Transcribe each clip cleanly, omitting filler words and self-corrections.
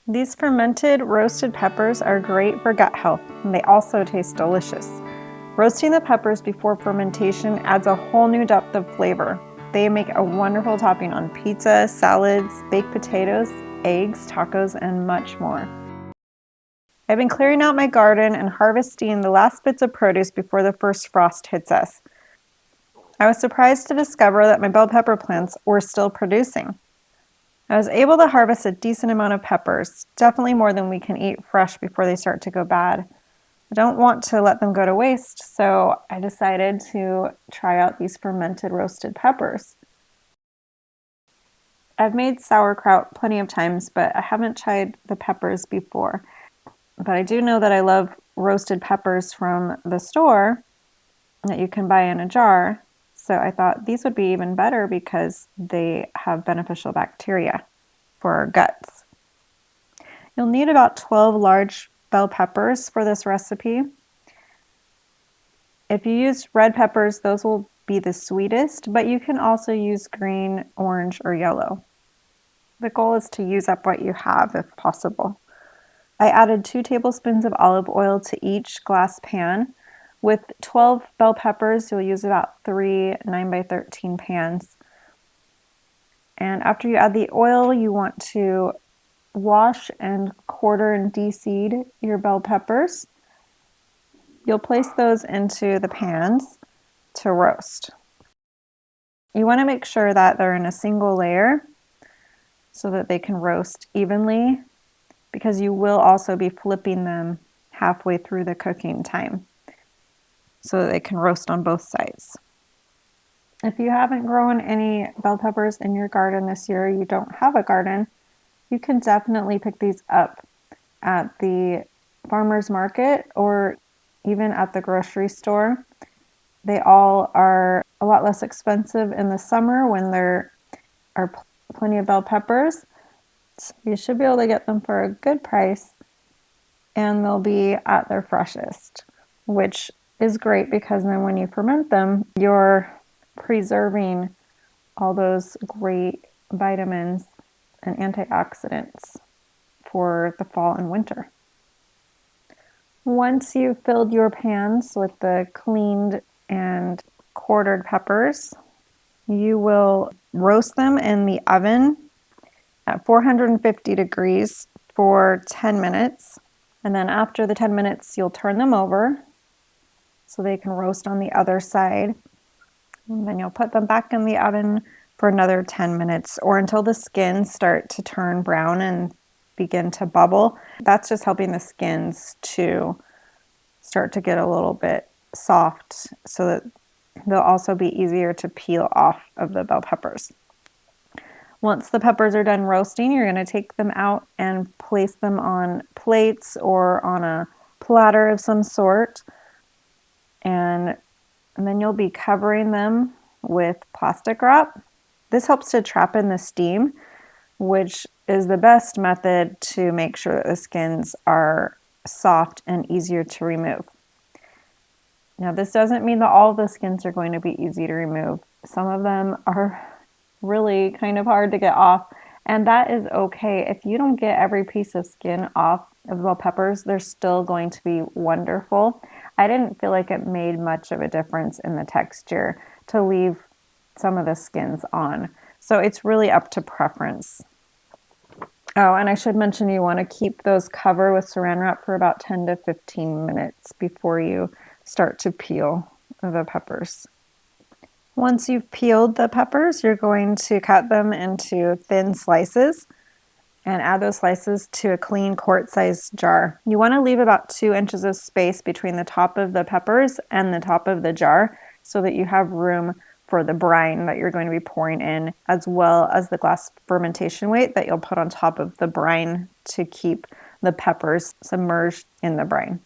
These fermented roasted peppers are great for gut health, and they also taste delicious. Roasting the peppers before fermentation adds a whole new depth of flavor. They make a wonderful topping on pizza, salads, baked potatoes, eggs, tacos, and much more. I've been clearing out my garden and harvesting the last bits of produce before the first frost hits us. I was surprised to discover that my bell pepper plants were still producing. I was able to harvest a decent amount of peppers, definitely more than we can eat fresh before they start to go bad. I don't want to let them go to waste, so I decided to try out these fermented roasted peppers. I've made sauerkraut plenty of times, but I haven't tried the peppers before. But I do know that I love roasted peppers from the store that you can buy in a jar. So I thought these would be even better because they have beneficial bacteria for our guts. You'll need about 12 large bell peppers for this recipe. If you use red peppers, those will be the sweetest, but you can also use green, orange, or yellow. The goal is to use up what you have if possible. I added 2 tablespoons of olive oil to each glass pan. With 12 bell peppers, you'll use about 3 9x13 pans. And after you add the oil, you want to wash and quarter and de-seed your bell peppers. You'll place those into the pans to roast. You want to make sure that they're in a single layer so that they can roast evenly, because you will also be flipping them halfway through the cooking time so that they can roast on both sides. If you haven't grown any bell peppers in your garden this year, you don't have a garden, you can definitely pick these up at the farmer's market or even at the grocery store. They all are a lot less expensive in the summer when there are plenty of bell peppers. So you should be able to get them for a good price, and they'll be at their freshest, which is great because then when you ferment them, you're preserving all those great vitamins and antioxidants for the fall and winter. Once you've filled your pans with the cleaned and quartered peppers, you will roast them in the oven at 450 degrees for 10 minutes. And then after the 10 minutes, you'll turn them over so they can roast on the other side. And then you'll put them back in the oven for another 10 minutes or until the skins start to turn brown and begin to bubble. That's just helping the skins to start to get a little bit soft so that they'll also be easier to peel off of the bell peppers. Once the peppers are done roasting, you're going to take them out and place them on plates or on a platter of some sort. And then you'll be covering them with plastic wrap. This helps to trap in the steam, which is the best method to make sure that the skins are soft and easier to remove. Now, this doesn't mean that all the skins are going to be easy to remove. Some of them are really kind of hard to get off, and that is okay. If you don't get every piece of skin off of the bell peppers, they're still going to be wonderful. I didn't feel like it made much of a difference in the texture to leave some of the skins on. So it's really up to preference. Oh, and I should mention you want to keep those covered with saran wrap for about 10 to 15 minutes before you start to peel the peppers. Once you've peeled the peppers, you're going to cut them into thin slices and add those slices to a clean quart-sized jar. You want to leave about 2 inches of space between the top of the peppers and the top of the jar so that you have room for the brine that you're going to be pouring in, as well as the glass fermentation weight that you'll put on top of the brine to keep the peppers submerged in the brine.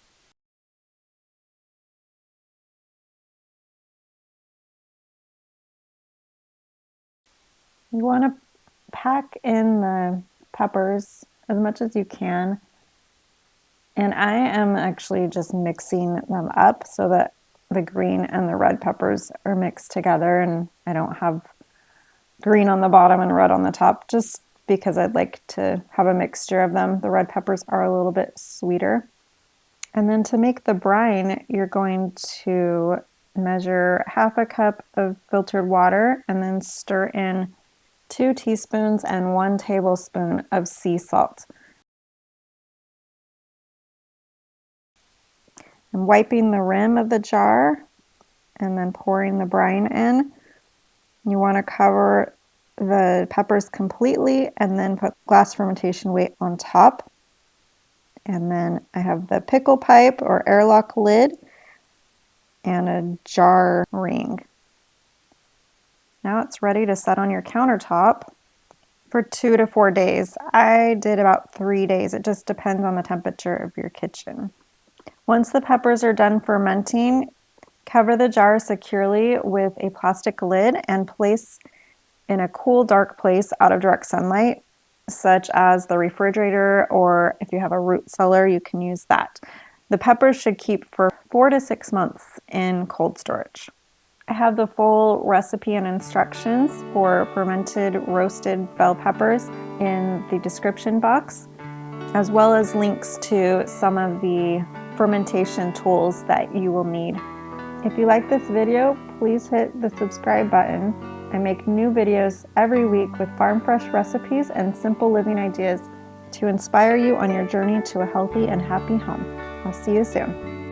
You want to pack in the peppers as much as you can. And I am actually just mixing them up so that the green and the red peppers are mixed together and I don't have green on the bottom and red on the top. Just because I'd like to have a mixture of them. The red peppers are a little bit sweeter. And then to make the brine, you're going to measure half a cup of filtered water and then stir in 2 teaspoons and 1 tablespoon of sea salt. I'm wiping the rim of the jar and then pouring the brine in. You want to cover the peppers completely and then put glass fermentation weight on top. And then I have the pickle pipe or airlock lid and a jar ring. Now it's ready to set on your countertop for 2 to 4 days. I did about 3 days. It just depends on the temperature of your kitchen. Once the peppers are done fermenting, cover the jar securely with a plastic lid and place in a cool, dark place out of direct sunlight, such as the refrigerator, or if you have a root cellar, you can use that. The peppers should keep for 4 to 6 months in cold storage. I have the full recipe and instructions for fermented roasted bell peppers in the description box, as well as links to some of the fermentation tools that you will need. If you like this video, please hit the subscribe button. I make new videos every week with farm fresh recipes and simple living ideas to inspire you on your journey to a healthy and happy home. I'll see you soon.